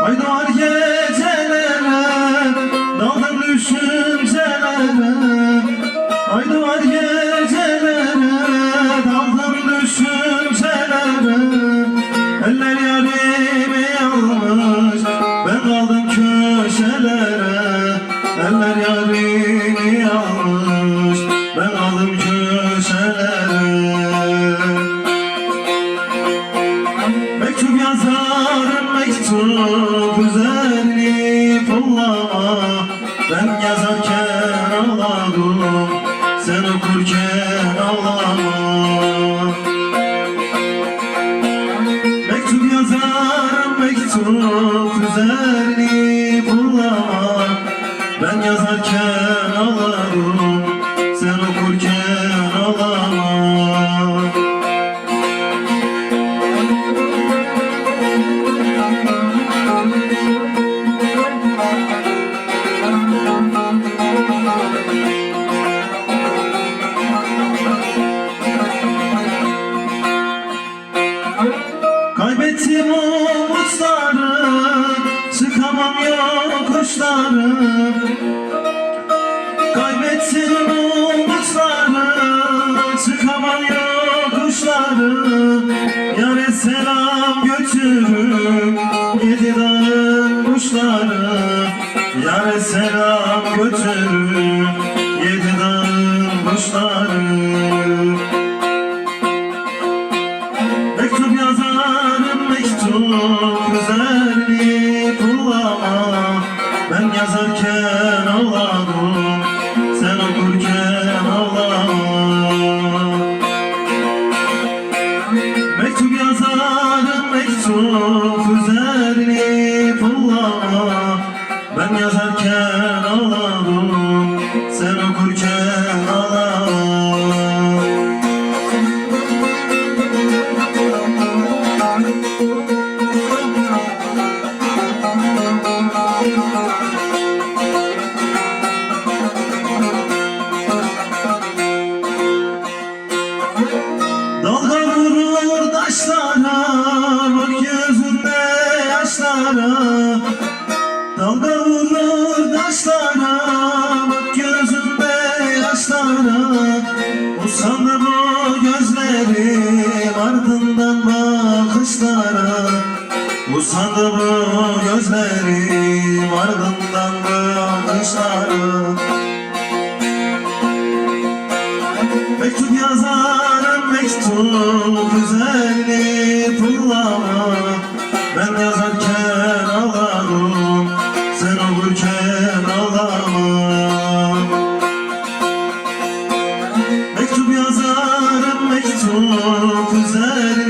Haydi var gecelere, daldım düşüncelere. Haydi var gecelere, daldım düşüncelere. Eller yarimi almış, ben kaldım köşelere. Eller yarimi almış, ben kaldım köşelere. Mektup yazarım mektup, üzerini pullama. Ben yazarken ağladım, sen okurken ağlama. Mektup yazarım mektup, üzerini pullama. Ben yazarken ağladım, sen okurken ağlama. Kaybettim umutları, çıkamam yokuşları. Kaybettim umutları, çıkamam yokuşları. Yâre selam götürüp yedi dağın kuşları. Yâre selam götürüp yedi dağın kuşları. Mektup yazarım mektup, üzerini pullama. Ben yazarken ağladım, sen okurken ağlama. Mektup yazarım mektup, üzerini pullama. Ben yazarken ağladım, sen okurken ağlama. Dalga vurur taşlara, bak yüzünde yaşlara. Dalga vurur taşlara, bak yüzünde yaşlara. Usandı bu gözlerim ardından bakışlara. Usandı bu gözlerim ardından bakışlara. Mektup yazarım mektup, üzerini pullama. Ben yazarken ağladım, sen okurken ağlama. Mektup yazarım mektup, üzerini